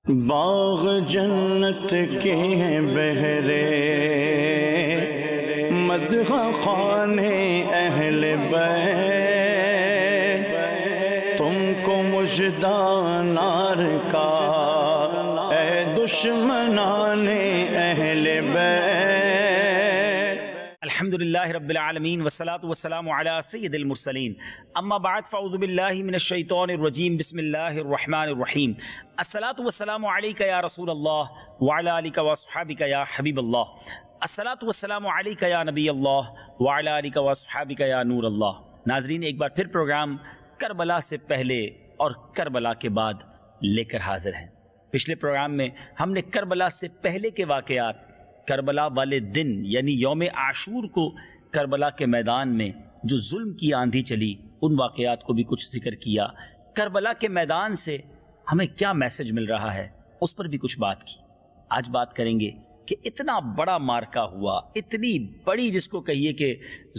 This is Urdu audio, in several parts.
باغ جنت کے ہیں بہرے، مدح خانے اہل بیت، تم کو مژدہ نار کا اے دشمنان اہل بیت۔ الحمدللہ رب العالمین والصلاة والسلام علی سید المرسلین، اما بعد فاعوذ باللہ من الشیطان الرجیم، بسم اللہ الرحمن الرحیم۔ الصلاة والسلام علیکہ یا رسول اللہ وعلی آلک واصحابک یا حبیب اللہ، الصلاة والسلام علیکہ یا نبی اللہ وعلی آلک واصحابک یا نور اللہ۔ ناظرین، ایک بار پھر پروگرام کربلا سے پہلے اور کربلا کے بعد لے کر حاضر ہیں۔ پچھلے پروگرام میں ہم نے کربلا سے پہلے کے واقعات، کربلا والے دن یعنی یوم عاشور کو کربلا کے میدان میں جو ظلم کی آندھی چلی، ان واقعات کو بھی کچھ ذکر کیا۔ کربلا کے میدان سے ہمیں کیا میسج مل رہا ہے اس پر بھی کچھ بات کی۔ آج بات کریں گے کہ اتنا بڑا مارکا ہوا، اتنی بڑی جس کو کہیے کہ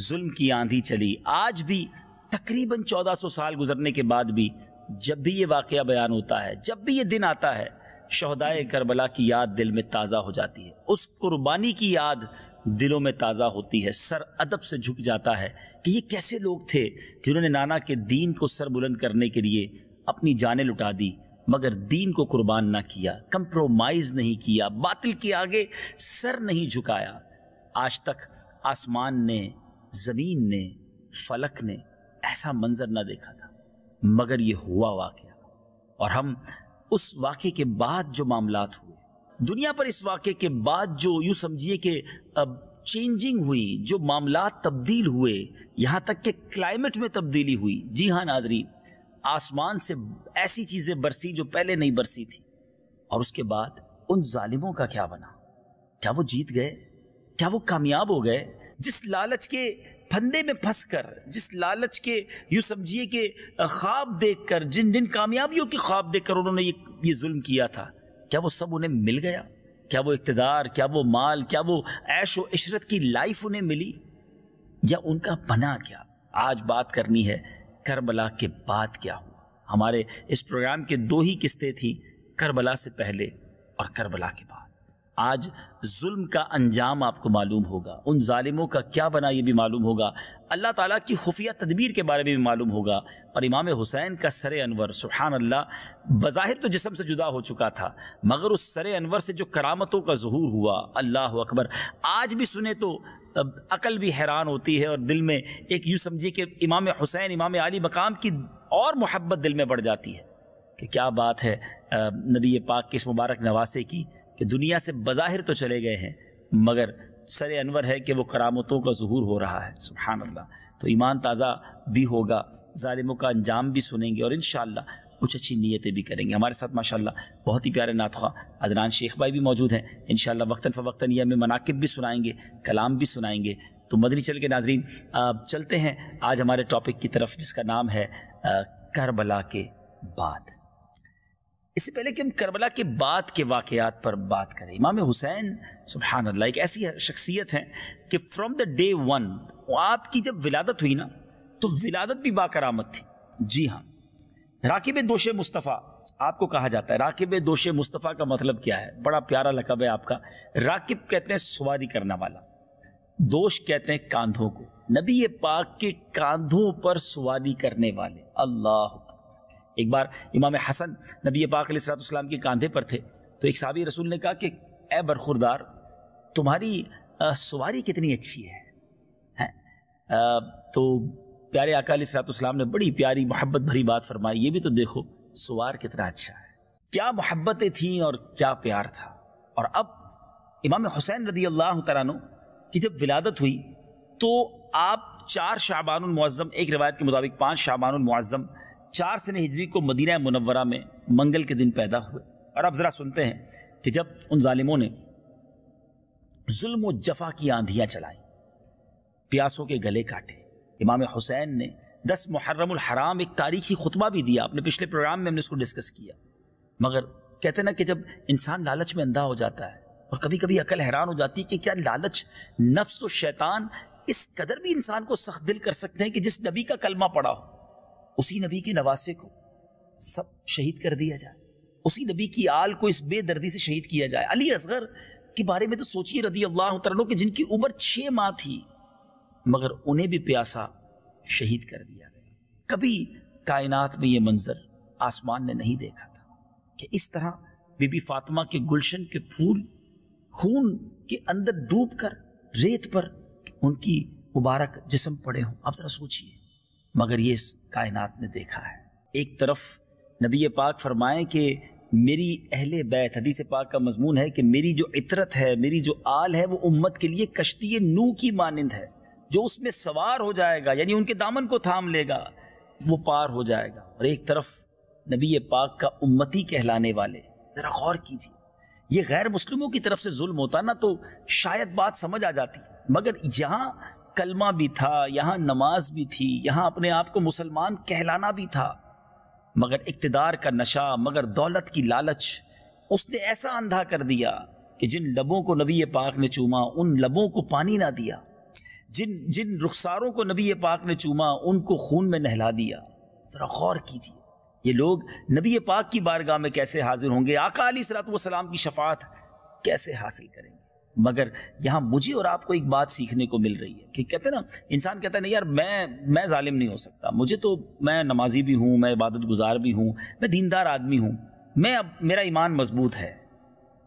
ظلم کی آندھی چلی، آج بھی تقریباً 1400 سال گزرنے کے بعد بھی جب بھی یہ واقعہ بیان ہوتا ہے، جب بھی یہ دن آتا ہے، شہدائے کربلا کی یاد دل میں تازہ ہو جاتی ہے، اس قربانی کی یاد دلوں میں تازہ ہوتی ہے، سر ادب سے جھک جاتا ہے کہ یہ کیسے لوگ تھے جنہوں نے نانا کے دین کو سر بلند کرنے کے لیے اپنی جانیں لٹا دی، مگر دین کو قربان نہ کیا، کمپرومائز نہیں کیا، باطل کے آگے سر نہیں جھکایا۔ آج تک آسمان نے، زمین نے، فلک نے ایسا منظر نہ دیکھا تھا، مگر یہ ہوا واقعہ۔ اور ہم اس واقعے کے بعد جو معاملات ہوئے دنیا پر، اس واقعے کے بعد جو یوں سمجھیے کہ چینجنگ ہوئی، جو معاملات تبدیل ہوئے، یہاں تک کہ کلائمیٹ میں تبدیلی ہوئی۔ جی ہاں ناظرین، آسمان سے ایسی چیزیں برسی جو پہلے نہیں برسی تھی۔ اور اس کے بعد ان ظالموں کا کیا بنا؟ کیا وہ جیت گئے؟ کیا وہ کامیاب ہو گئے؟ جس لالچ کے پھندے میں پھنس کر، جس لالچ کے یوں سمجھیے کہ خواب دیکھ کر، جن کامیابیوں کی خواب دیکھ کر انہوں نے یہ ظلم کیا تھا، کیا وہ سب انہیں مل گیا؟ کیا وہ اقتدار، کیا وہ مال، کیا وہ عیش و عشرت کی لائف انہیں ملی؟ یا ان کا بنا کیا؟ آج بات کرنی ہے کربلا کے بعد کیا ہوا۔ ہمارے اس پروگرام کے دو ہی قسطیں تھیں، کربلا سے پہلے اور کربلا کے بعد۔ آج ظلم کا انجام آپ کو معلوم ہوگا، ان ظالموں کا کیا بنا یہ بھی معلوم ہوگا، اللہ تعالیٰ کی خفیہ تدبیر کے بارے میں بھی معلوم ہوگا، اور امام حسین کا سر انور، سبحان اللہ، بظاہر تو جسم سے جدا ہو چکا تھا، مگر اس سر انور سے جو کرامتوں کا ظہور ہوا، اللہ اکبر، آج بھی سنے تو عقل بھی حیران ہوتی ہے، اور دل میں ایک یوں سمجھیے کہ امام حسین، امام علی مقام کی اور محبت دل میں بڑھ جاتی ہے کہ کیا بات ہے نبی پاک کے اس مبارک نواسے کی، کہ دنیا سے بظاہر تو چلے گئے ہیں مگر سر انور ہے کہ وہ کرامتوں کا ظہور ہو رہا ہے، سبحان اللہ۔ تو ایمان تازہ بھی ہوگا، ظالموں کا انجام بھی سنیں گے، اور انشاءاللہ کچھ اچھی نیتیں بھی کریں گے۔ ہمارے ساتھ ماشاءاللہ بہت ہی پیارے نعت خواہ عدنان شیخ بھائی بھی موجود ہیں، انشاءاللہ وقتاً فوقتاً یہ ہمیں مناقب بھی سنائیں گے، کلام بھی سنائیں گے۔ تو مدنی چل کے ناظرین چلتے ہیں آج ہمارے ٹاپک کی طرف، جس کا نام ہے کربلا کے بعد۔ اس سے پہلے کہ ہم کربلا کے بعد کے واقعات پر بات کریں، امام حسین سبحان اللہ ایک ایسی شخصیت ہیں کہ فرام دا ڈے ون، آپ کی جب ولادت ہوئی نا تو ولادت بھی باکرامت تھی۔ جی ہاں، راکب دوش مصطفیٰ آپ کو کہا جاتا ہے۔ راکب دوش مصطفیٰ کا مطلب کیا ہے؟ بڑا پیارا لقب ہے آپ کا۔ راکب کہتے ہیں سواری کرنا والا، دوش کہتے ہیں کاندھوں کو، نبی پاک کے کاندھوں پر سواری کرنے والے، اللہ۔ ایک بار امام حسن نبی پاک علیہ الصلوۃ والسلام کے کاندھے پر تھے، تو ایک صحابی رسول نے کہا کہ اے برخوردار، تمہاری سواری کتنی اچھی ہے۔ تو پیارے آقا علیہ الصلوۃ والسلام نے بڑی پیاری محبت بھری بات فرمائی، یہ بھی تو دیکھو سوار کتنا اچھا ہے۔ کیا محبتیں تھیں اور کیا پیار تھا۔ اور اب امام حسین رضی اللہ تعالیٰ عنہ کی جب ولادت ہوئی تو آپ 4 شعبان المعظم، ایک روایت کے مطابق 5 شعبان المعظم 4 سنہ ہجری کو مدینہ منورہ میں منگل کے دن پیدا ہوئے۔ اور اب ذرا سنتے ہیں کہ جب ان ظالموں نے ظلم و جفا کی آندھیاں چلائیں، پیاسوں کے گلے کاٹے، امام حسین نے 10 محرم الحرام ایک تاریخی خطبہ بھی دیا، اپنے پچھلے پروگرام میں ہم نے اس کو ڈسکس کیا۔ مگر کہتے ہیں نا کہ جب انسان لالچ میں اندھا ہو جاتا ہے، اور کبھی کبھی عقل حیران ہو جاتی ہے کہ کیا لالچ، نفس و شیطان اس قدر بھی انسان کو سخت دل کر سکتے ہیں کہ جس نبی کا کلمہ پڑا ہو، اسی نبی کے نواسے کو سب شہید کر دیا جائے۔ اسی نبی کی آل کو اس بے دردی سے شہید کیا جائے. علی اصغر کے بارے میں تو سوچیے رضی اللہ تعالیٰ کہ جن کی عمر 6 ماہ تھی مگر انہیں بھی پیاسا شہید کر دیا گیا. کبھی کائنات میں یہ منظر آسمان نے نہیں دیکھا تھا کہ اس طرح بی بی فاطمہ کے گلشن کے پھول خون کے اندر ڈوب کر ریت پر ان کی مبارک جسم پڑے ہوں. آپ ذرا سوچئے. مگر یہ اس کائنات نے دیکھا ہے. ایک طرف نبی پاک فرمائیں کہ میری اہل بیت، حدیث پاک کا مضمون ہے کہ میری جو عطرت ہے، میری جو آل ہے، وہ امت کے لیے کشتی نوح کی مانند ہے. جو اس میں سوار ہو جائے گا یعنی ان کے دامن کو تھام لے گا وہ پار ہو جائے گا. اور ایک طرف نبی پاک کا امتی کہلانے والے. ذرا غور کیجیے. یہ غیر مسلموں کی طرف سے ظلم ہوتا نا تو شاید بات سمجھ آ جاتی، مگر یہاں کلمہ بھی تھا، یہاں نماز بھی تھی، یہاں اپنے آپ کو مسلمان کہلانا بھی تھا. مگر اقتدار کا نشہ، مگر دولت کی لالچ اس نے ایسا اندھا کر دیا کہ جن لبوں کو نبی پاک نے چوما ان لبوں کو پانی نہ دیا، جن رخساروں کو نبی پاک نے چوما ان کو خون میں نہلا دیا. ذرا غور کیجیے. یہ لوگ نبی پاک کی بارگاہ میں کیسے حاضر ہوں گے؟ آقا علیہ الصلوۃ والسلام کی شفاعت کیسے حاصل کریں گے؟ مگر یہاں مجھے اور آپ کو ایک بات سیکھنے کو مل رہی ہے کہ کہتے ہیں نا، انسان کہتا ہے نہیں یار میں ظالم نہیں ہو سکتا، مجھے تو میں نمازی بھی ہوں، میں عبادت گزار بھی ہوں، میں دیندار آدمی ہوں، اب میرا ایمان مضبوط ہے.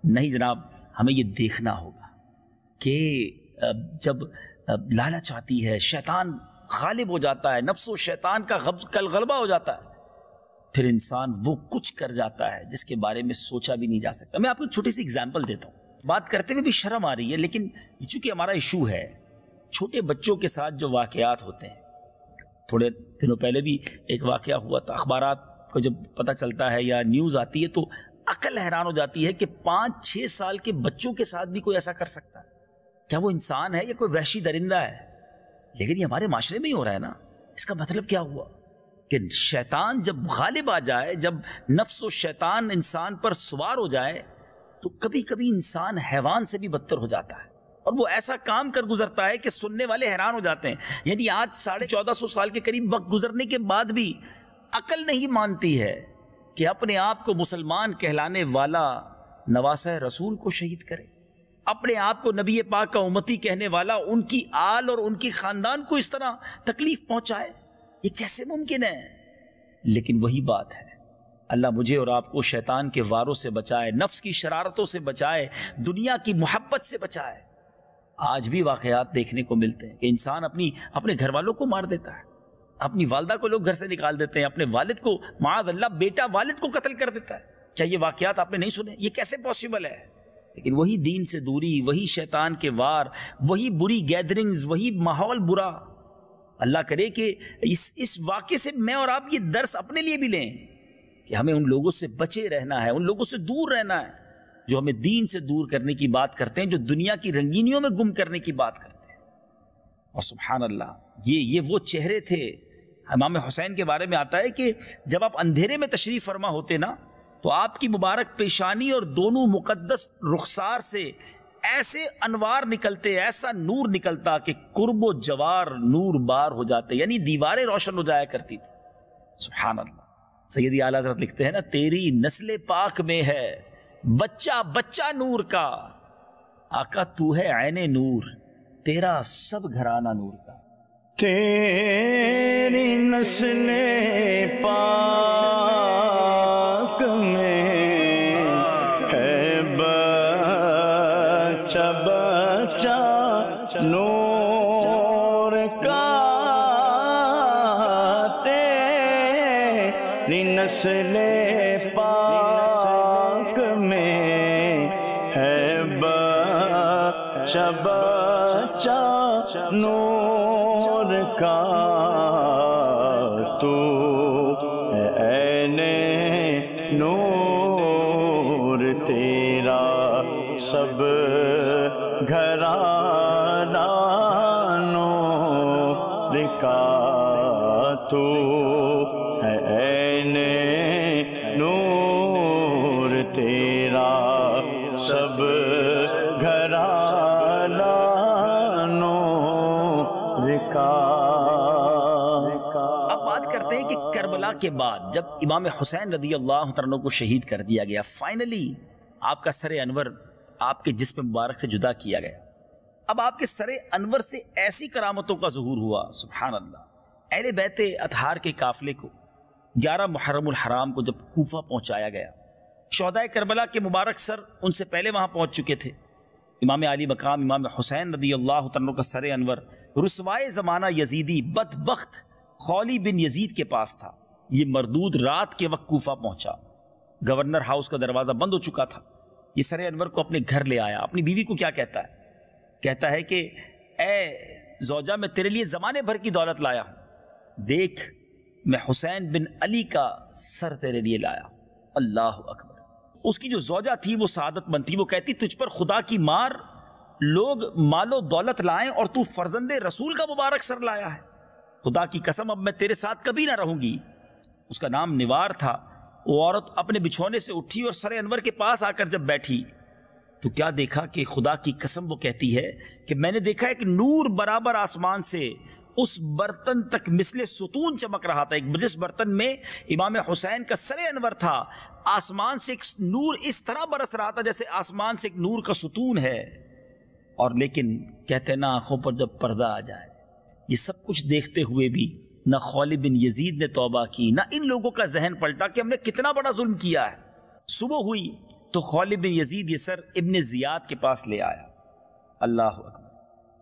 نہیں جناب، ہمیں یہ دیکھنا ہوگا کہ جب لالچ آتی ہے، شیطان غالب ہو جاتا ہے، نفس و شیطان کا غلبہ ہو جاتا ہے، پھر انسان وہ کچھ کر جاتا ہے جس کے بارے میں سوچا بھی نہیں جا سکتا. میں آپ کو چھوٹی سی اگزامپل دیتا ہوں. بات کرتے ہوئے بھی شرم آ رہی ہے، لیکن چونکہ ہمارا ایشو ہے چھوٹے بچوں کے ساتھ جو واقعات ہوتے ہیں. تھوڑے دنوں پہلے بھی ایک واقعہ ہوا تھا. اخبارات کو جب پتہ چلتا ہے یا نیوز آتی ہے تو عقل حیران ہو جاتی ہے کہ 5-6 سال کے بچوں کے ساتھ بھی کوئی ایسا کر سکتا ہے. کیا وہ انسان ہے یا کوئی وحشی درندہ ہے؟ لیکن یہ ہمارے معاشرے میں ہی ہو رہا ہے نا. اس کا مطلب کیا ہوا کہ شیطان جب غالب آ جائے، جب نفس و شیطان انسان پر سوار ہو جائے تو کبھی کبھی انسان حیوان سے بھی بدتر ہو جاتا ہے. اور وہ ایسا کام کر گزرتا ہے کہ سننے والے حیران ہو جاتے ہیں. یعنی آج 1450 سال کے قریب وقت گزرنے کے بعد بھی عقل نہیں مانتی ہے کہ اپنے آپ کو مسلمان کہلانے والا نواسہ رسول کو شہید کرے، اپنے آپ کو نبی پاک کا امتی کہنے والا ان کی آل اور ان کی خاندان کو اس طرح تکلیف پہنچائے. یہ کیسے ممکن ہے؟ لیکن وہی بات ہے، اللہ مجھے اور آپ کو شیطان کے واروں سے بچائے، نفس کی شرارتوں سے بچائے، دنیا کی محبت سے بچائے. آج بھی واقعات دیکھنے کو ملتے ہیں کہ انسان اپنے گھر والوں کو مار دیتا ہے، اپنی والدہ کو لوگ گھر سے نکال دیتے ہیں، اپنے والد کو، معاذ اللہ بیٹا والد کو قتل کر دیتا ہے. چاہیے واقعات آپ نے نہیں سنے، یہ کیسے پاسبل ہے؟ لیکن وہی دین سے دوری، وہی شیطان کے وار، وہی بری گیدرنگز، وہی ماحول برا. اللہ کرے کہ اس واقعے سے میں اور آپ یہ درس اپنے لیے بھی لیں کہ ہمیں ان لوگوں سے بچے رہنا ہے، ان لوگوں سے دور رہنا ہے جو ہمیں دین سے دور کرنے کی بات کرتے ہیں، جو دنیا کی رنگینیوں میں گم کرنے کی بات کرتے ہیں. اور سبحان اللہ، یہ وہ چہرے تھے. امام حسین کے بارے میں آتا ہے کہ جب آپ اندھیرے میں تشریف فرما ہوتے نا تو آپ کی مبارک پیشانی اور دونوں مقدس رخسار سے ایسے انوار نکلتے، ایسا نور نکلتا کہ قرب و جوار نور بار ہو جاتے، یعنی دیواریں روشن ہو جایا کرتی تھی. سبحان اللہ. سیدی اعلیٰ حضرت لکھتے ہیں نا، تیری نسل پاک میں ہے بچہ بچہ نور کا، آقا تو ہے عین نور، تیرا سب گھرانہ نور کا. تیری نسل پاک میں ہے بچہ بچہ نور کا، تیری نسل پاک میں ہے بچہ بچہ نور کا، تو عین نور، تیرا سب گھرانہ نور کا، تو عین نور، تیرا سب گھرانہ اب بات کرتے کہتے ہیں کہ کربلا کے بعد جب امام حسین رضی اللہ عنہ کو شہید کر دیا گیا، فائنلی آپ کا سر انور آپ کے جسم مبارک سے جدا کیا گیا، اب آپ کے سر انور سے ایسی کرامتوں کا ظہور ہوا، سبحان اللہ۔ اہل بیت اطہار کے قافلے کو 11 محرم الحرام کو جب کوفہ پہنچایا گیا، شہدائے کربلا کے مبارک سر ان سے پہلے وہاں پہنچ چکے تھے۔ امام علی مقام امام حسین رضی اللہ عنہ کا سر انور رسوائے زمانہ یزیدی بدبخت خولی بن یزید کے پاس تھا۔ یہ مردود رات کے وقت کوفہ پہنچا، گورنر ہاؤس کا دروازہ بند ہو چکا تھا۔ یہ سر انور کو اپنے گھر لے آیا، اپنی بیوی کو کیا کہتا ہے؟ کہتا ہے کہ اے زوجہ، میں تیرے لیے زمانے بھر کی دولت لایا ہوں، دیکھ میں حسین بن علی کا سر تیرے لیے لایا۔ اللہ اکبر۔ اس کی جو زوجہ تھی وہ سعادت مند تھی، وہ کہتی تجھ پر خدا کی مار، لوگ مال و دولت لائیں اور تو فرزند رسول کا مبارک سر لایا ہے، خدا کی قسم اب میں تیرے ساتھ کبھی نہ رہوں گی۔ اس کا نام نوار تھا۔ وہ عورت اپنے بچھونے سے اٹھی اور سر انور کے پاس آ کر جب بیٹھی تو کیا دیکھا کہ خدا کی قسم وہ کہتی ہے کہ میں نے دیکھا ایک نور برابر آسمان سے اس برتن تک مثل ستون چمک رہا تھا۔ ایک جس برتن میں امام حسین کا سر انور تھا، آسمان سے ایک نور اس طرح برس رہا تھا جیسے آسمان سے ایک نور کا ستون ہے۔ اور لیکن کہتے نا آنکھوں پر جب پردہ آ جائے، یہ سب کچھ دیکھتے ہوئے بھی نہ خولی بن یزید نے توبہ کی، نہ ان لوگوں کا ذہن پلٹا کہ ہم نے کتنا بڑا ظلم کیا ہے۔ صبح ہوئی تو خولی بن یزید یہ سر ابن زیاد کے پاس لے آیا۔ اللہ اکبر۔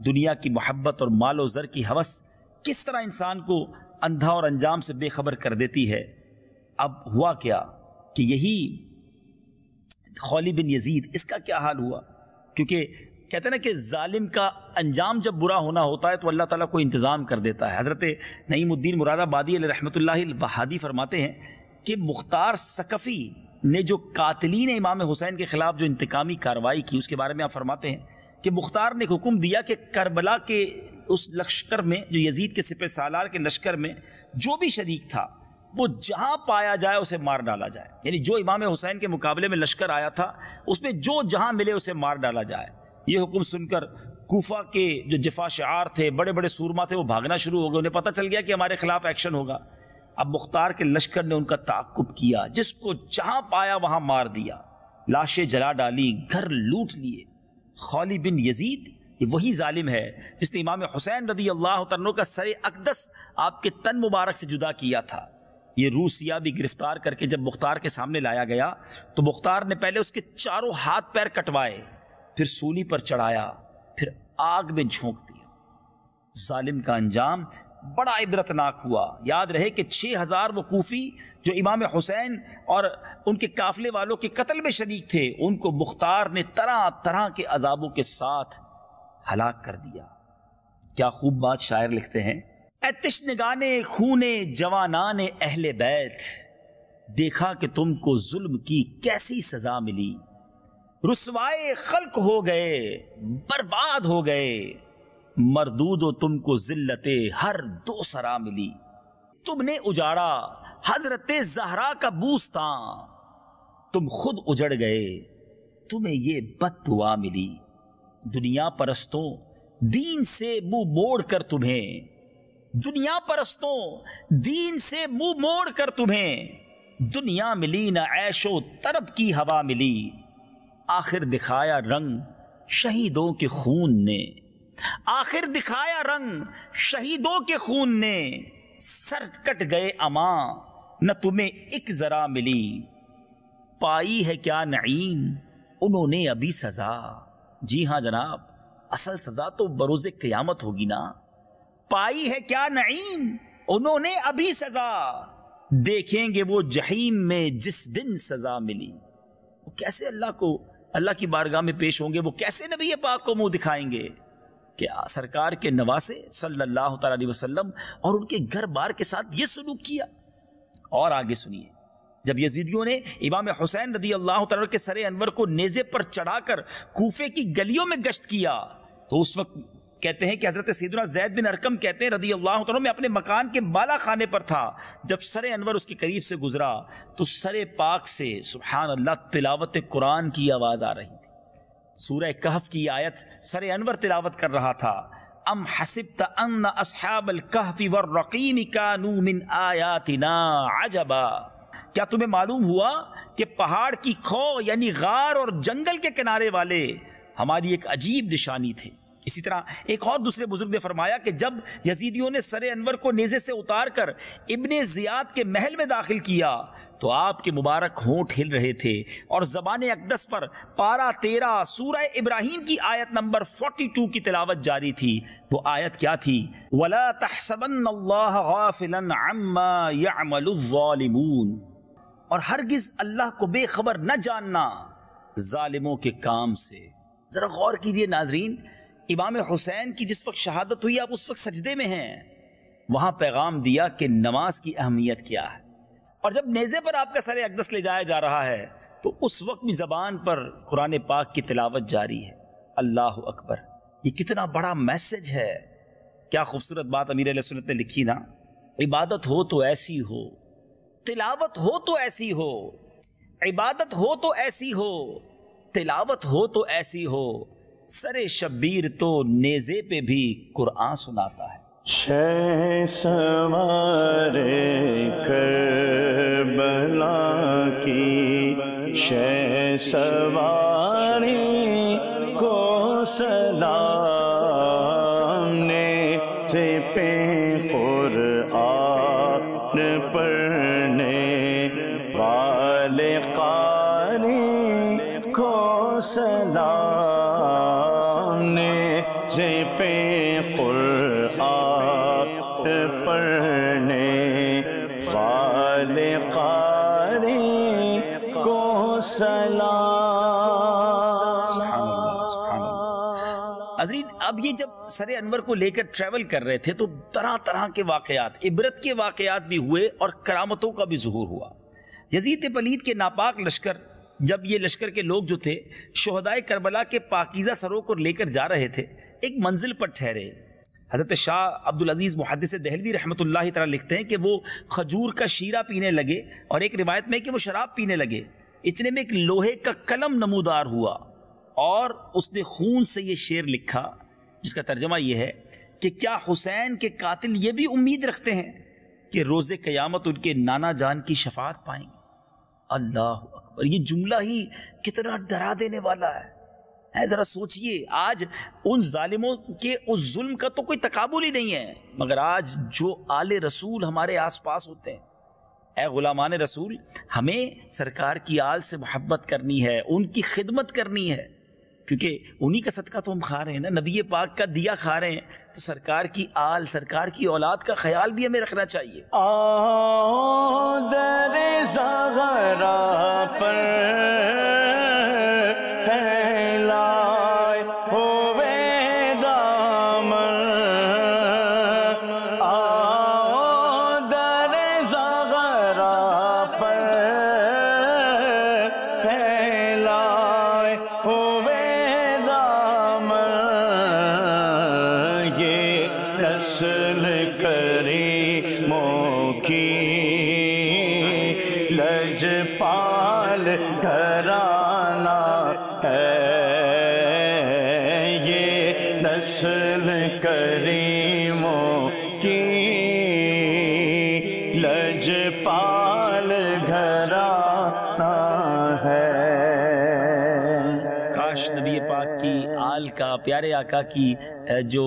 دنیا کی محبت اور مال و زر کی ہوس کس طرح انسان کو اندھا اور انجام سے بے خبر کر دیتی ہے۔ اب ہوا کیا کہ یہی خولی بن یزید، اس کا کیا حال ہوا؟ کیونکہ کہتے ہیں نا کہ ظالم کا انجام جب برا ہونا ہوتا ہے تو اللہ تعالیٰ کو انتظام کر دیتا ہے۔ حضرت نعیم الدین مراد آبادی علیہ رحمۃ اللہ الوہادی فرماتے ہیں کہ مختار ثقفی نے جو قاتلین امام حسین کے خلاف جو انتقامی کارروائی کی، اس کے بارے میں آپ فرماتے ہیں کہ مختار نے حکم دیا کہ کربلا کے اس لشکر میں، جو یزید کے سپہ سالار کے لشکر میں جو بھی شریک تھا، وہ جہاں پایا جائے اسے مار ڈالا جائے۔ یعنی جو امام حسین کے مقابلے میں لشکر آیا تھا اس میں جو جہاں ملے اسے مار ڈالا جائے۔ یہ حکم سن کر کوفہ کے جو جفا شعار تھے، بڑے بڑے سورما تھے، وہ بھاگنا شروع ہو گئے، انہیں پتہ چل گیا کہ ہمارے خلاف ایکشن ہوگا۔ اب مختار کے لشکر نے ان کا تعاقب کیا، جس کو جہاں پایا وہاں مار دیا، لاشیں جلا ڈالی، گھر لوٹ لیے۔ خولی بن یزید یہ وہی ظالم ہے جس نے امام حسین رضی اللہ عنہ کا سر اقدس آپ کے تن مبارک سے جدا کیا تھا۔ یہ روسیہ بھی گرفتار کر کے جب مختار کے سامنے لایا گیا تو مختار نے پہلے اس کے چاروں ہاتھ پیر کٹوائے، پھر سولی پر چڑھایا، پھر آگ میں جھونک دیا۔ ظالم کا انجام بڑا عبرتناک ہوا۔ یاد رہے کہ 6000 وہ کوفی جو امام حسین اور ان کے قافلے والوں کے قتل میں شریک تھے، ان کو مختار نے طرح طرح کے عذابوں کے ساتھ ہلاک کر دیا۔ کیا خوب بات شاعر لکھتے ہیں، اے تشنگانے خونے جوانان اہل بیت، دیکھا کہ تم کو ظلم کی کیسی سزا ملی، رسوائے خلق ہو گئے، برباد ہو گئے، مردود و تم کو ذلت ہر دو سرا ملی، تم نے اجاڑا حضرت زہرا کا بوستان، تم خود اجڑ گئے، تمہیں یہ بد دعا ملی، دنیا پرستوں دین سے منہ موڑ کر تمہیں، دنیا پرستوں دین سے منہ موڑ کر تمہیں، دنیا ملی نہ عیش و طرب کی ہوا ملی، آخر دکھایا رنگ شہیدوں کے خون نے، آخر دکھایا رنگ شہیدوں کے خون نے، سر کٹ گئے اماں نہ تمہیں ایک ذرا ملی، پائی ہے کیا نعیم انہوں نے ابھی سزا۔ جی ہاں جناب، اصل سزا تو بروز قیامت ہوگی نا۔ پائی ہے کیا نعیم انہوں نے ابھی سزا، دیکھیں گے وہ جہیم میں جس دن سزا ملی۔ وہ کیسے اللہ کی بارگاہ میں پیش ہوں گے، وہ کیسے نبی پاک کو منہ دکھائیں گے کہ سرکار کے نواسے صلی اللہ تعالی علیہ وسلم اور ان کے گھر بار کے ساتھ یہ سلوک کیا۔ اور آگے سنیے، جب یزیدیوں نے امام حسین رضی اللہ تعالی کے سر انور کو نیزے پر چڑھا کر کوفے کی گلیوں میں گشت کیا تو اس وقت کہتے ہیں کہ حضرت سیدنا زید بن ارقم کہتے ہیں رضی اللہ تعالی، میں اپنے مکان کے بالا خانے پر تھا، جب سر انور اس کے قریب سے گزرا تو سر پاک سے سبحان اللہ تلاوت قرآن کی آواز آ رہی تھی۔ سورہ کہف کی آیت سر انور تلاوت کر رہا تھا۔ ام حسبت ان اصحاب الکہف والرقیم کانوا من آیاتنا عجبا، کیا تمہیں معلوم ہوا کہ پہاڑ کی کھو یعنی غار اور جنگل کے کنارے والے ہماری ایک عجیب نشانی تھے۔ اسی طرح ایک اور دوسرے بزرگ نے فرمایا کہ جب یزیدیوں نے سر انور کو نیزے سے اتار کر ابن زیاد کے محل میں داخل کیا تو آپ کے مبارک ہونٹ ہل رہے تھے اور زبان اقدس پر پارہ 13 سورہ ابراہیم کی آیت نمبر 42 کی تلاوت جاری تھی۔ وہ آیت کیا تھی؟ وَلَا تَحْسَبَنَّ اللَّهَ غَافِلًا عَمَّا يَعْمَلُ الظَّالِمُونَ، اور ہرگز اللہ کو بے خبر نہ جاننا ظالموں کے کام سے۔ ذرا غور کیجئے ناظرین، امام حسین کی جس وقت شہادت ہوئی آپ اس وقت سجدے میں ہیں، وہاں پیغام دیا کہ نماز کی اہمیت کیا ہے، اور جب نیزے پر آپ کا سر اقدس لے جایا جا رہا ہے تو اس وقت بھی زبان پر قرآن پاک کی تلاوت جاری ہے۔ اللہ اکبر، یہ کتنا بڑا میسج ہے۔ کیا خوبصورت بات امیر علیہ سنت نے لکھی نا، عبادت ہو تو ایسی ہو، تلاوت ہو تو ایسی ہو، عبادت ہو تو ایسی ہو، تلاوت ہو تو ایسی ہو، سر شبیر تو نیزے پہ بھی قرآن سناتا ہے۔ شہ سوار کربلا کی شہ سواری کو سلام نے سے پہ قرآن پڑھنے والے قاری کو سلام نے سے پہ قرآن پڑھنے والے قاری کو سلام۔ سبحان اللہ، سبحان اللہ۔ حضرین، اب یہ جب سر انور کو لے کر ٹریول کر رہے تھے تو طرح طرح کے واقعات، عبرت کے واقعات بھی ہوئے اور کرامتوں کا بھی ظہور ہوا۔ یزید پلید کے ناپاک لشکر، جب یہ لشکر کے لوگ جو تھے شہدائے کربلا کے پاکیزہ سروں کو لے کر جا رہے تھے، ایک منزل پر ٹھہرے۔ حضرت شاہ عبدالعزیز محدث دہلوی رحمۃ اللہ تعالی لکھتے ہیں کہ وہ کھجور کا شیرہ پینے لگے، اور ایک روایت میں کہ وہ شراب پینے لگے۔ اتنے میں ایک لوہے کا قلم نمودار ہوا اور اس نے خون سے یہ شعر لکھا، جس کا ترجمہ یہ ہے کہ کیا حسین کے قاتل یہ بھی امید رکھتے ہیں کہ روز قیامت ان کے نانا جان کی شفاعت پائیں گے؟ اللہ اکبر، یہ جملہ ہی کتنا ڈرا دینے والا ہے۔ ذرا سوچئے، آج ان ظالموں کے اس ظلم کا تو کوئی تقابل ہی نہیں ہے، مگر آج جو آل رسول ہمارے آس پاس ہوتے ہیں، اے غلامان رسول، ہمیں سرکار کی آل سے محبت کرنی ہے، ان کی خدمت کرنی ہے، کیونکہ انہی کا صدقہ تو ہم کھا رہے ہیں نا، نبی پاک کا دیا کھا رہے ہیں، تو سرکار کی آل، سرکار کی اولاد کا خیال بھی ہمیں رکھنا چاہیے۔ آؤ در زغرا پر پھیلائے ہوئے دامن، آؤ در زغرا پر پھیلائے ہوئے دامن، یہ نسل کریموں کی لجپال گھرانہ ہے، یہ نسل کریموں کی لجپال گھرانہ ہے۔ کاش نبی پاک کی آل کا، پیارے آقا کی جو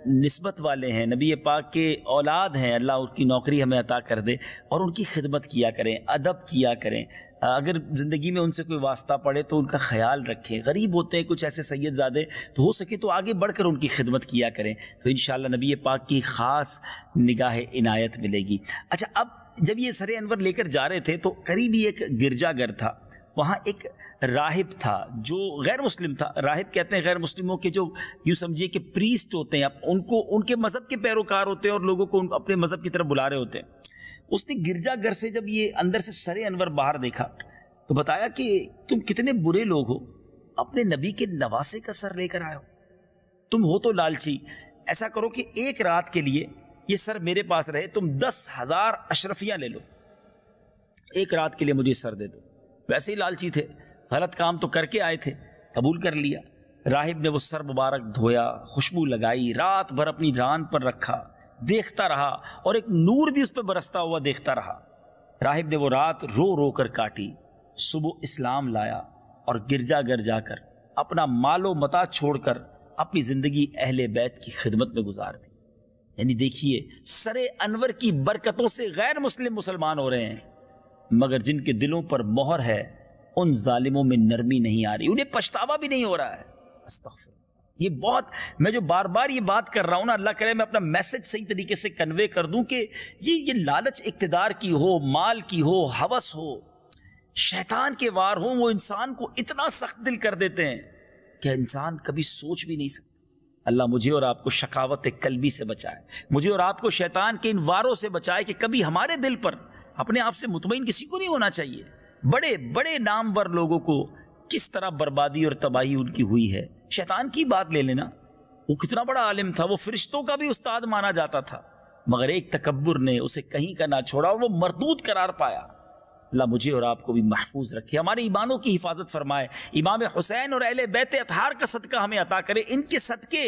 نسبت والے ہیں، نبی پاک کے اولاد ہیں، اللہ ان کی نوکری ہمیں عطا کر دے اور ان کی خدمت کیا کریں، ادب کیا کریں، اگر زندگی میں ان سے کوئی واسطہ پڑے تو ان کا خیال رکھیں۔ غریب ہوتے ہیں کچھ ایسے سید زادے، تو ہو سکے تو آگے بڑھ کر ان کی خدمت کیا کریں، تو انشاءاللہ نبی پاک کی خاص نگاہ عنایت ملے گی۔ اچھا، اب جب یہ سر انور لے کر جا رہے تھے تو قریب ہی ایک گرجا گھر تھا، وہاں ایک راہب تھا جو غیر مسلم تھا۔ راہب کہتے ہیں غیر مسلموں کے، جو یوں سمجھیے کہ پریسٹ ہوتے ہیں، ان کو ان کے مذہب کے پیروکار ہوتے ہیں اور لوگوں کو اپنے مذہب کی طرف بلا رہے ہوتے ہیں۔ اس نے گرجا گھر سے جب یہ اندر سے سر انور باہر دیکھا تو بتایا کہ تم کتنے برے لوگ ہو، اپنے نبی کے نواسے کا سر لے کر آئے ہو، تم ہو تو لالچی، ایسا کرو کہ ایک رات کے لیے یہ سر میرے پاس رہے، تم 10,000 اشرفیاں لے لو، ایک رات کے لیے مجھے سر دے دو۔ ویسے ہی لالچی تھے، غلط کام تو کر کے آئے تھے، قبول کر لیا۔ راہب نے وہ سر مبارک دھویا، خوشبو لگائی، رات بھر اپنی ران پر رکھا، دیکھتا رہا اور ایک نور بھی اس پہ برستا ہوا دیکھتا رہا۔ راہب نے وہ رات رو رو کر کاٹی، صبح اسلام لایا اور گرجا گھر جا کر اپنا مال و متاع چھوڑ کر اپنی زندگی اہل بیت کی خدمت میں گزار دی۔ یعنی دیکھیے سر انور کی برکتوں سے غیر مسلم مسلمان ہو رہے ہیں، مگر جن کے دلوں پر مہر ہے ان ظالموں میں نرمی نہیں آ رہی، انہیں پچھتاوا بھی نہیں ہو رہا ہے۔ استغفر، یہ بہت، میں جو بار بار یہ بات کر رہا ہوں نا، اللہ کرے میں اپنا میسج صحیح طریقے سے کنوے کر دوں کہ یہ لالچ اقتدار کی ہو، مال کی ہو، ہوس ہو، شیطان کے وار ہوں، وہ انسان کو اتنا سخت دل کر دیتے ہیں کہ انسان کبھی سوچ بھی نہیں سکتا۔ اللہ مجھے اور آپ کو شقاوت قلبی سے بچائے، مجھے اور آپ کو شیطان کے ان واروں سے بچائے کہ کبھی ہمارے دل پر اپنے آپ سے مطمئن کسی کو نہیں ہونا چاہیے۔ بڑے بڑے نامور لوگوں کو کس طرح بربادی اور تباہی ان کی ہوئی ہے۔ شیطان کی بات لے لینا، وہ کتنا بڑا عالم تھا، وہ فرشتوں کا بھی استاد مانا جاتا تھا، مگر ایک تکبر نے اسے کہیں کا نہ چھوڑا اور وہ مردود قرار پایا۔ اللہ مجھے اور آپ کو بھی محفوظ رکھے، ہمارے ایمانوں کی حفاظت فرمائے، امام حسین اور اہل بیت اطہار کا صدقہ ہمیں عطا کرے، ان کے صدقے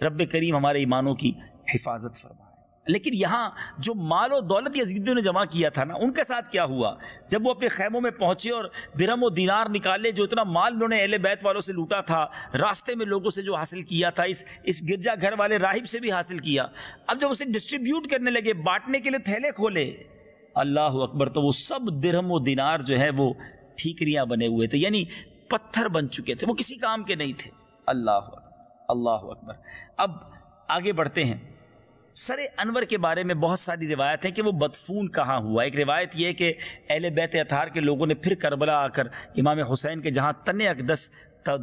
رب کریم ہمارے ایمانوں کی حفاظت فرمائے۔ لیکن یہاں جو مال و دولت یزیدیوں نے جمع کیا تھا نا، ان کے ساتھ کیا ہوا؟ جب وہ اپنے خیموں میں پہنچے اور درہم و دینار نکالے، جو اتنا مال انہوں نے اہل بیت والوں سے لوٹا تھا، راستے میں لوگوں سے جو حاصل کیا تھا، اس گرجا گھر والے راہب سے بھی حاصل کیا، اب جب اسے ڈسٹریبیوٹ کرنے لگے، بانٹنے کے لیے تھیلے کھولے، اللہ اکبر، تو وہ سب درہم و دینار جو ہے وہ ٹھیکریاں بنے ہوئے تھے، یعنی پتھر بن چکے تھے، وہ کسی کام کے نہیں تھے۔ اللہ اکبر، اللہ اکبر۔ اب آگے بڑھتے ہیں۔ سر انور کے بارے میں بہت ساری روایت ہیں کہ وہ مدفون کہاں ہوا۔ ایک روایت یہ ہے کہ اہل بیت اطہار کے لوگوں نے پھر کربلا آ کر امام حسین کے جہاں تن اقدس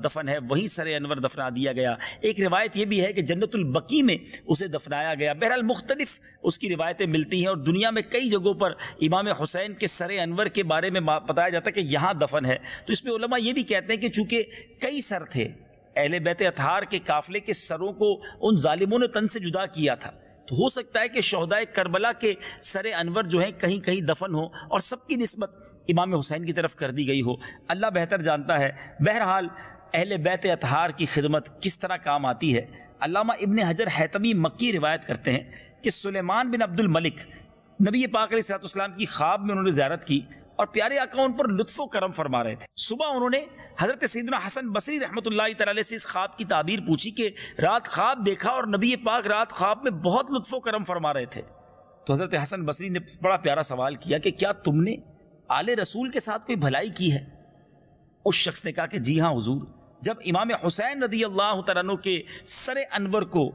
دفن ہے وہیں سر انور دفنا دیا گیا۔ ایک روایت یہ بھی ہے کہ جنت البقیع میں اسے دفنایا گیا۔ بہرحال مختلف اس کی روایتیں ملتی ہیں، اور دنیا میں کئی جگہوں پر امام حسین کے سر انور کے بارے میں بتایا جاتا ہے کہ یہاں دفن ہے۔ تو اس میں علماء یہ بھی کہتے ہیں کہ چونکہ کئی سر تھے، اہل بیت اطہار کے قافلے کے سروں کو ان ظالموں نے تن سے جدا کیا تھا، تو ہو سکتا ہے کہ شہدائے کربلا کے سر انور جو ہیں کہیں کہیں دفن ہو اور سب کی نسبت امام حسین کی طرف کر دی گئی ہو، اللہ بہتر جانتا ہے۔ بہرحال اہل بیت اطہار کی خدمت کس طرح کام آتی ہے، علامہ ابن حجر حیثمی مکی روایت کرتے ہیں کہ سلیمان بن عبد الملک نبی پاک علیہ السلام کی خواب میں انہوں نے زیارت کی اور پیارے آقا ان پر لطف و کرم فرما رہے تھے۔ صبح انہوں نے حضرت سیدنا حسن بصری رحمۃ اللہ تعالی علیہ سے اس خواب کی تعبیر پوچھی کہ رات خواب دیکھا اور نبی پاک رات خواب میں بہت لطف و کرم فرما رہے تھے۔ تو حضرت حسن بصری نے بڑا پیارا سوال کیا کہ کیا تم نے آل رسول کے ساتھ کوئی بھلائی کی ہے؟ اس شخص نے کہا کہ جی ہاں حضور، جب امام حسین رضی اللہ تعالیٰ عنہ کے سر انور کو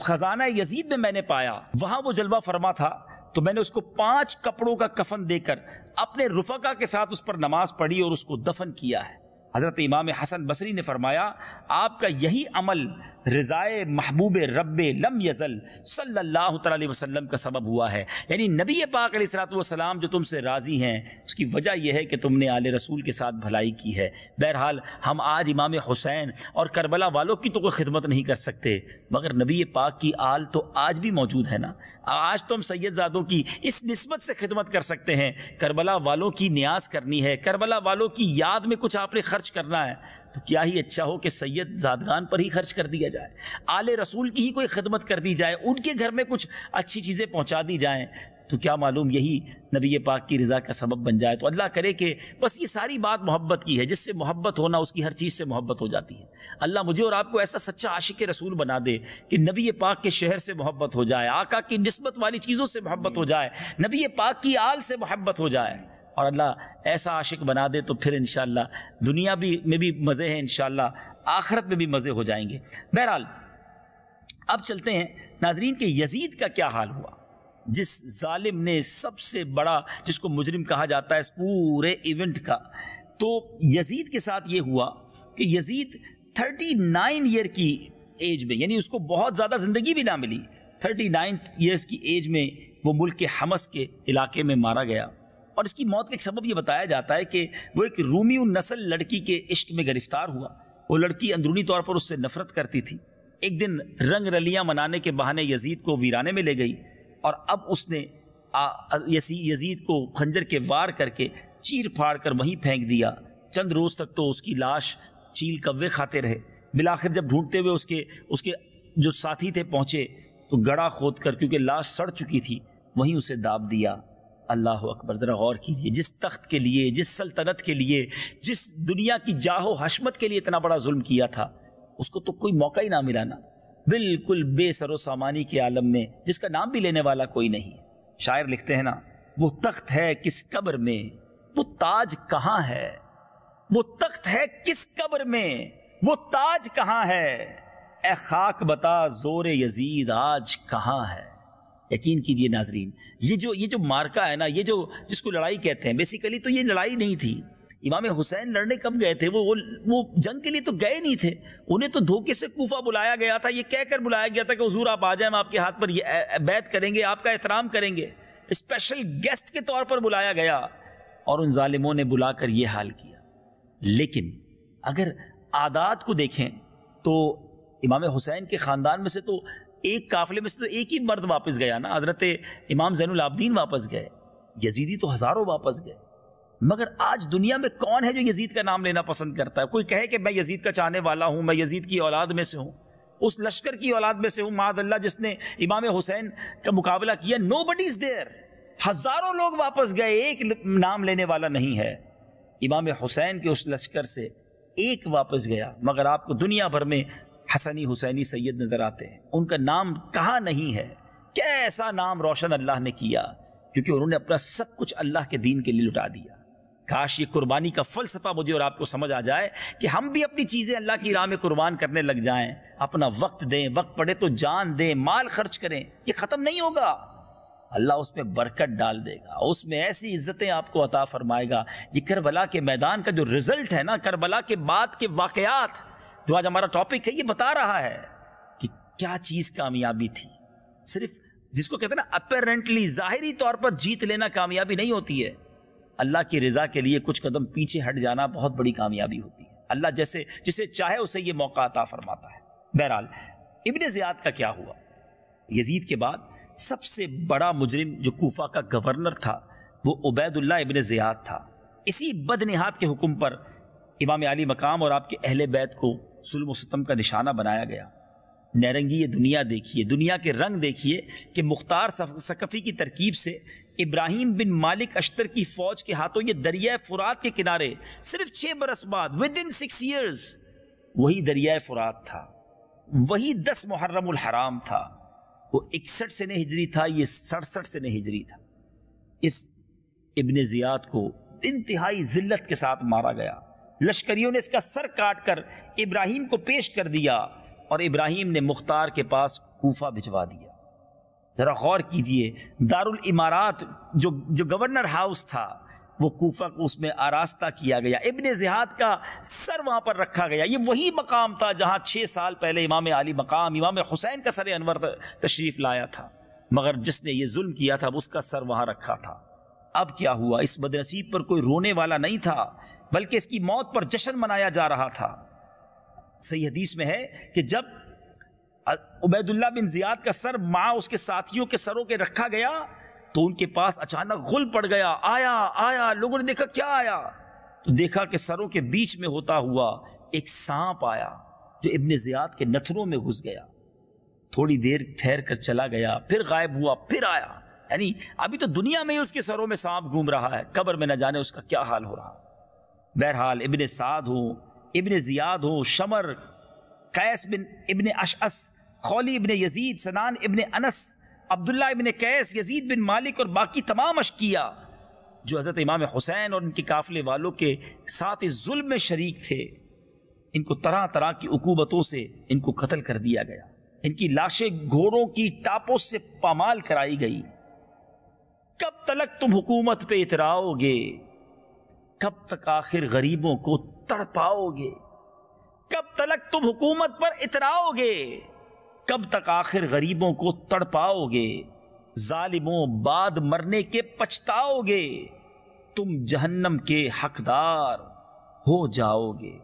خزانہ یزید میں میں نے پایا، وہاں وہ جلوہ فرما تھا، تو میں نے اس کو 5 کپڑوں کا کفن دے کر اپنے رفقا کے ساتھ اس پر نماز پڑھی اور اس کو دفن کیا ہے۔ حضرت امام حسن بصری نے فرمایا آپ کا یہی عمل رضائے محبوب رب لم یزل صلی اللہ تعالی علیہ وسلم کا سبب ہوا ہے، یعنی نبی پاک علیہ الصلوۃ والسلام جو تم سے راضی ہیں اس کی وجہ یہ ہے کہ تم نے آل رسول کے ساتھ بھلائی کی ہے۔ بہرحال ہم آج امام حسین اور کربلا والوں کی تو کوئی خدمت نہیں کر سکتے، مگر نبی پاک کی آل تو آج بھی موجود ہے نا۔ آج تو ہم سید زادوں کی اس نسبت سے خدمت کر سکتے ہیں، کربلا والوں کی نیاز کرنی ہے، کربلا والوں کی یاد میں کچھ آپ نے خرچ کرنا ہے تو کیا ہی اچھا ہو کہ سید زادگان پر ہی خرچ کر دیا جائے، آل رسول کی ہی کوئی خدمت کر دی جائے، ان کے گھر میں کچھ اچھی چیزیں پہنچا دی جائیں، تو کیا معلوم یہی نبی پاک کی رضا کا سبب بن جائے۔ تو اللہ کرے کہ بس یہ ساری بات محبت کی ہے، جس سے محبت ہونا اس کی ہر چیز سے محبت ہو جاتی ہے۔ اللہ مجھے اور آپ کو ایسا سچا عاشق رسول بنا دے کہ نبی پاک کے شہر سے محبت ہو جائے، آقا کی نسبت والی چیزوں سے محبت ہو جائے، نبی پاک کی آل سے محبت ہو جائے، اور اللہ ایسا عاشق بنا دے تو پھر انشاءاللہ دنیا میں بھی مزے ہیں، انشاءاللہ آخرت میں بھی مزے ہو جائیں گے۔ بہرحال اب چلتے ہیں ناظرین کہ یزید کا کیا حال ہوا، جس ظالم نے سب سے بڑا، جس کو مجرم کہا جاتا ہے اس پورے ایونٹ کا، تو یزید کے ساتھ یہ ہوا کہ یزید 39 ایئر کی ایج میں، یعنی اس کو بہت زیادہ زندگی بھی نہ ملی، 39 ایئرز کی ایج میں وہ ملک حمص کے علاقے میں مارا گیا، اور اس کی موت کا ایک سبب یہ بتایا جاتا ہے کہ وہ ایک رومی النسل لڑکی کے عشق میں گرفتار ہوا۔ وہ لڑکی اندرونی طور پر اس سے نفرت کرتی تھی۔ ایک دن رنگ رلیاں منانے کے بہانے یزید کو ویرانے میں لے گئی، اور اب اس نے یزید کو خنجر کے وار کر کے چیر پھاڑ کر وہیں پھینک دیا۔ چند روز تک تو اس کی لاش چیل کوے کھاتے رہے، بالآخر جب ڈھونڈتے ہوئے اس کے جو ساتھی تھے پہنچے تو گڑھا کھود کر، کیونکہ لاش سڑ چکی تھی، وہیں اسے داب دیا۔ اللہ اکبر، ذرا غور کیجئے، جس تخت کے لیے، جس سلطنت کے لیے، جس دنیا کی جاہ و حشمت کے لیے اتنا بڑا ظلم کیا تھا، اس کو تو کوئی موقع ہی نہ ملا نا، بالکل بے سر و سامانی کے عالم میں، جس کا نام بھی لینے والا کوئی نہیں۔ شاعر لکھتے ہیں نا، وہ تخت ہے کس قبر میں، وہ تاج کہاں ہے، وہ تخت ہے کس قبر میں، وہ تاج کہاں ہے، اے خاک بتا زور یزید آج کہاں ہے۔ یقین کیجئے ناظرین، یہ جو مارکا ہے نا، یہ جو جس کو لڑائی کہتے ہیں، بیسیکلی تو یہ لڑائی نہیں تھی۔ امام حسین لڑنے کب گئے تھے؟ وہ جنگ کے لیے تو گئے نہیں تھے، انہیں تو دھوکے سے کوفہ بلایا گیا تھا، یہ کہہ کر بلایا گیا تھا کہ حضور آپ آ جائیں، ہم آپ کے ہاتھ پر بیعت کریں گے، آپ کا احترام کریں گے، اسپیشل گیسٹ کے طور پر بلایا گیا، اور ان ظالموں نے بلا کر یہ حال کیا۔ لیکن اگر عادات کو دیکھیں تو امام حسین کے خاندان میں سے تو ایک قافلے میں سے تو ایک ہی مرد واپس گیا نا، حضرت امام زین العابدین واپس گئے، یزیدی تو ہزاروں واپس گئے۔ مگر آج دنیا میں کون ہے جو یزید کا نام لینا پسند کرتا ہے؟ کوئی کہے کہ میں یزید کا چاہنے والا ہوں، میں یزید کی اولاد میں سے ہوں، اس لشکر کی اولاد میں سے ہوں معاذ اللہ جس نے امام حسین کا مقابلہ کیا، نو بڈی از دیئر، ہزاروں لوگ واپس گئے، ایک نام لینے والا نہیں ہے۔ امام حسین کے اس لشکر سے ایک واپس گیا، مگر آپ کو دنیا بھر میں حسنی حسینی سید نظر آتے ہیں، ان کا نام کہاں نہیں ہے۔ کیسا نام روشن اللہ نے کیا، کیونکہ انہوں نے اپنا سب کچھ اللہ کے دین کے لیے لٹا دیا۔ کاش یہ قربانی کا فلسفہ مجھے اور آپ کو سمجھ آ جائے کہ ہم بھی اپنی چیزیں اللہ کی راہ میں قربان کرنے لگ جائیں، اپنا وقت دیں، وقت پڑے تو جان دیں، مال خرچ کریں، یہ ختم نہیں ہوگا، اللہ اس میں برکت ڈال دے گا، اس میں ایسی عزتیں آپ کو عطا فرمائے گا۔ یہ کربلا کے میدان کا جو رزلٹ ہے نا، کربلا کے بعد کے واقعات جو آج ہمارا ٹاپک ہے، یہ بتا رہا ہے کہ کیا چیز کامیابی تھی۔ صرف جس کو کہتے ہیں نا اپیرنٹلی، ظاہری طور پر جیت لینا کامیابی نہیں ہوتی ہے، اللہ کی رضا کے لیے کچھ قدم پیچھے ہٹ جانا بہت بڑی کامیابی ہوتی ہے۔ اللہ جسے چاہے اسے یہ موقع عطا فرماتا ہے۔ بہرحال ابن زیاد کا کیا ہوا؟ یزید کے بعد سب سے بڑا مجرم جو کوفہ کا گورنر تھا وہ عبید اللہ ابن زیاد تھا۔ اسی بدنہاد کے حکم پر امام علی مقام اور آپ کے اہل بیت کو ظلم و ستم کا نشانہ بنایا گیا۔ نیرنگی یہ دنیا دیکھیے، دنیا کے رنگ دیکھیے کہ مختار ثقفی کی ترکیب سے ابراہیم بن مالک اشتر کی فوج کے ہاتھوں یہ دریائے فرات کے کنارے صرف 6 برس بعد within 6 years وہی دریائے فرات تھا، وہی 10 محرم الحرام تھا، وہ 61 سے ہجری تھا، یہ 67 سے ہجری تھا۔ اس ابن زیاد کو انتہائی ذلت کے ساتھ مارا گیا، لشکریوں نے اس کا سر کاٹ کر ابراہیم کو پیش کر دیا اور ابراہیم نے مختار کے پاس کوفہ بھجوا دیا۔ ذرا غور کیجئے، دارالامارات جو گورنر ہاؤس تھا وہ کوفہ کو اس میں آراستہ کیا گیا، ابن زیاد کا سر وہاں پر رکھا گیا۔ یہ وہی مقام تھا جہاں 6 سال پہلے امام علی مقام امام حسین کا سر انور تشریف لایا تھا، مگر جس نے یہ ظلم کیا تھا اس کا سر وہاں رکھا تھا۔ اب کیا ہوا؟ اس بدنصیب پر کوئی رونے والا نہیں تھا، بلکہ اس کی موت پر جشن منایا جا رہا تھا۔ صحیح حدیث میں ہے کہ جب عبید اللہ بن زیاد کا سر مع اس کے ساتھیوں کے سروں کے رکھا گیا تو ان کے پاس اچانک غل پڑ گیا، آیا، لوگوں نے دیکھا کیا آیا، تو دیکھا کہ سروں کے بیچ میں ہوتا ہوا ایک سانپ آیا جو ابن زیاد کے نتھنوں میں گھس گیا، تھوڑی دیر ٹھہر کر چلا گیا، پھر غائب ہوا، پھر آیا۔ یعنی ابھی تو دنیا میں ہی اس کے سروں میں سانپ گھوم رہا ہے، قبر میں نہ جانے اس کا کیا حال ہو رہا۔ بہرحال ابن سعد ہو، ابن زیاد ہو، شمر، قیس بن ابن اشعث، خولی ابن یزید، سنان ابن انس، عبداللہ ابن قیس، یزید بن مالک اور باقی تمام اشقیاء جو حضرت امام حسین اور ان کے قافلے والوں کے ساتھ اس ظلم میں شریک تھے، ان کو طرح طرح کی عقوبتوں سے ان کو قتل کر دیا گیا، ان کی لاشیں گھوڑوں کی ٹاپوں سے پامال کرائی گئی۔ کب تلک تم حکومت پہ اتراؤ گے، کب تک آخر غریبوں کو تڑپاؤ گے، کب تلک تم حکومت پر اتراؤ گے، کب تک آخر غریبوں کو تڑپاؤ گے، ظالموں بعد مرنے کے پچھتاؤ گے، تم جہنم کے حقدار ہو جاؤ گے۔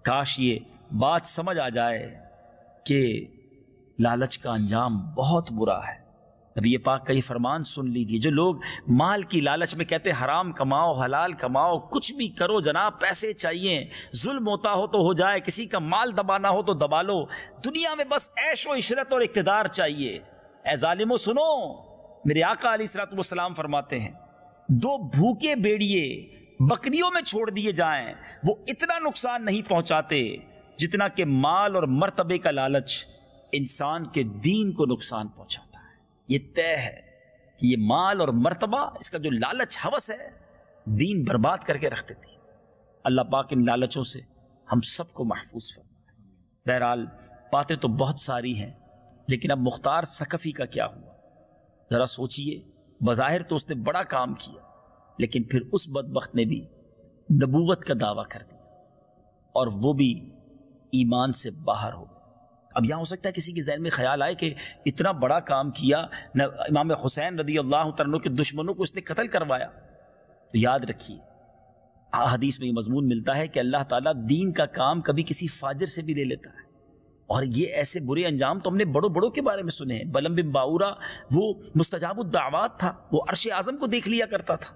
کاش یہ بات سمجھ آ جائے کہ لالچ کا انجام بہت برا ہے، نبی پاک کا یہ فرمان سن لیجئے، جو لوگ مال کی لالچ میں کہتے حرام کماؤ حلال کماؤ کچھ بھی کرو جناب، پیسے چاہیے، ظلم ہوتا ہو تو ہو جائے، کسی کا مال دبانا ہو تو دبا لو، دنیا میں بس عیش و عشرت اور اقتدار چاہیے، اے ظالمو سنو، میرے آقا علیہ الصلوۃ والسلام فرماتے ہیں 2 بھوکے بیڑیے بکریوں میں چھوڑ دیے جائیں وہ اتنا نقصان نہیں پہنچاتے جتنا کہ مال اور مرتبے کا لالچ انسان کے دین کو نقصان پہنچاتا ہے۔ یہ طے ہے کہ یہ مال اور مرتبہ، اس کا جو لالچ ہوس ہے، دین برباد کر کے رکھ دیتی۔ اللہ پاک ان لالچوں سے ہم سب کو محفوظ فرمائے۔ بہرحال باتیں تو بہت ساری ہیں، لیکن اب مختار ثقفی کا کیا ہوا؟ ذرا سوچئے، بظاہر تو اس نے بڑا کام کیا، لیکن پھر اس بدبخت نے بھی نبوت کا دعویٰ کر دیا اور وہ بھی ایمان سے باہر ہو گیا۔ اب یہاں ہو سکتا ہے کسی کے ذہن میں خیال آئے کہ اتنا بڑا کام کیا، امام حسین رضی اللہ عنہ کے دشمنوں کو اس نے قتل کروایا، تو یاد رکھیے حدیث میں یہ مضمون ملتا ہے کہ اللہ تعالیٰ دین کا کام کبھی کسی فاجر سے بھی لے لیتا ہے، اور یہ ایسے برے انجام تو ہم نے بڑوں بڑوں کے بارے میں سنے ہیں۔ بلم بن باورا وہ مستجاب الدعوات تھا، وہ عرش اعظم کو دیکھ لیا کرتا تھا،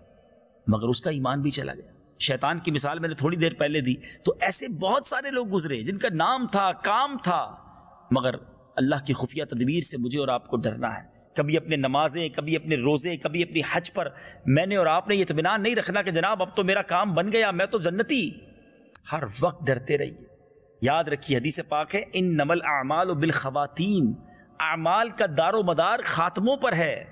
مگر اس کا ایمان بھی چلا گیا۔ شیطان کی مثال میں نے تھوڑی دیر پہلے دی، تو ایسے بہت سارے لوگ گزرے جن کا نام تھا، کام تھا، مگر اللہ کی خفیہ تدبیر سے مجھے اور آپ کو ڈرنا ہے۔ کبھی اپنے نمازیں، کبھی اپنے روزے، کبھی اپنی حج پر میں نے اور آپ نے یہ اطمینان نہیں رکھنا کہ جناب اب تو میرا کام بن گیا، میں تو جنتی۔ ہر وقت ڈرتے رہیے۔ یاد رکھیے حدیث پاک ہے انما الاعمال بالخواتیم، اعمال کا دار و مدار خاتموں پر ہے۔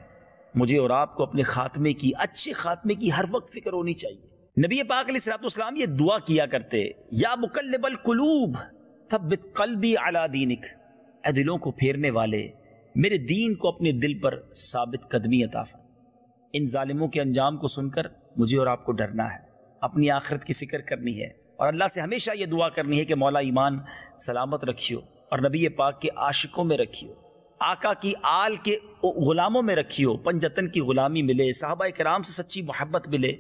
مجھے اور آپ کو اپنے خاتمے کی، اچھے خاتمے کی ہر وقت فکر ہونی چاہیے۔ نبی پاک علیہ الصلوۃ والسلام یہ دعا کیا کرتے، یا مقلب القلوب ثبت قلبی علی دینک، اے دلوں کو پھیرنے والے میرے دین کو اپنے دل پر ثابت قدمی عطا فرما۔ ان ظالموں کے انجام کو سن کر مجھے اور آپ کو ڈرنا ہے، اپنی آخرت کی فکر کرنی ہے، اور اللہ سے ہمیشہ یہ دعا کرنی ہے کہ مولا ایمان سلامت رکھیو، اور نبی پاک کے عاشقوں میں رکھیو، آقا کی آل کے غلاموں میں رکھیو، پنجتن کی غلامی ملے، صحابہ کرام سے سچی محبت ملے۔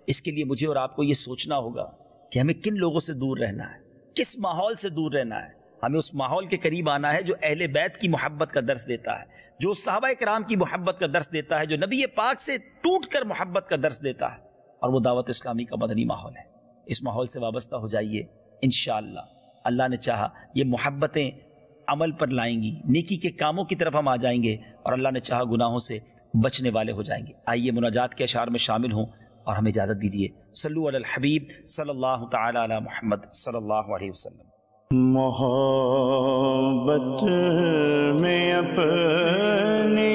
اس کے لیے مجھے اور آپ کو یہ سوچنا ہوگا کہ ہمیں کن لوگوں سے دور رہنا ہے، کس ماحول سے دور رہنا ہے۔ ہمیں اس ماحول کے قریب آنا ہے جو اہل بیت کی محبت کا درس دیتا ہے، جو صحابہ کرام کی محبت کا درس دیتا ہے، جو نبی پاک سے ٹوٹ کر محبت کا درس دیتا ہے، اور وہ دعوت اسلامی کا مدنی ماحول ہے۔ اس ماحول سے وابستہ ہو جائیے، انشاءاللہ اللہ نے چاہا یہ محبتیں عمل پر لائیں گی، نیکی کے کاموں کی طرف ہم آ جائیں گے، اور اللہ نے چاہا گناہوں سے بچنے والے ہو جائیں گے۔ آئیے مناجات کے اشعار میں شامل ہوں اور ہمیں اجازت دیجیے۔ صلو علی الحبیب صلی اللہ تعالی علی محمد صلی اللہ علیہ وسلم۔ محبت میں اپنے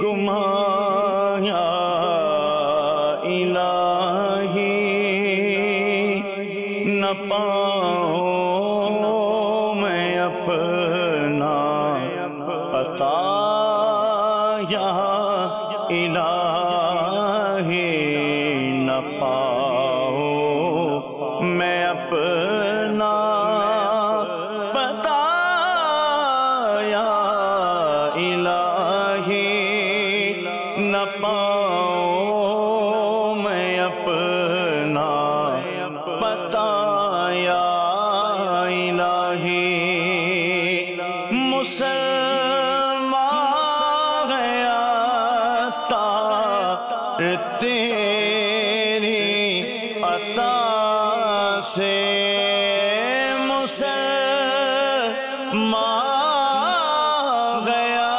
گماں یا الہی نہ پاؤں میں اپنا پتہ یا الہی نہ پاؤں میں اپنا پتہ یا الہی نہ پاؤں میں اپنا پتہ یا الہی مسلمان گیا تیری عطا سے، مسلمان گیا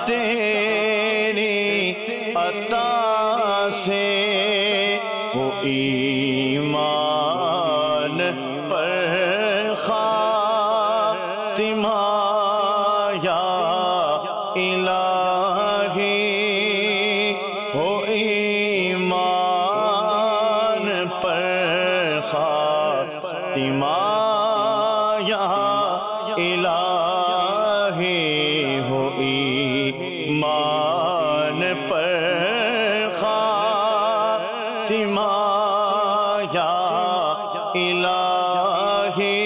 تیری عطا سے، وہ ایمان پر خاتمہ یا الہی، وہ ایمان پر خاتمہ یا الہی، وہ ایمان پر خاتمہ یا الہی،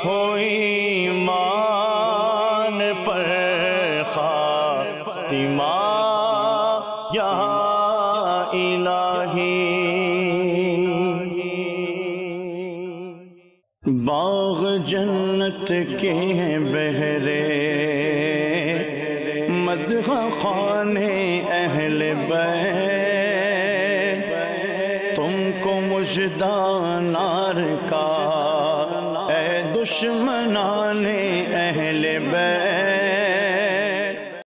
وہ ایمان پر خاتمہ یا الہی۔ باغ جنت کے ہیں بہرے، مدح خانے اہل بیت، تم کو مژدہ نار کا اے دشمن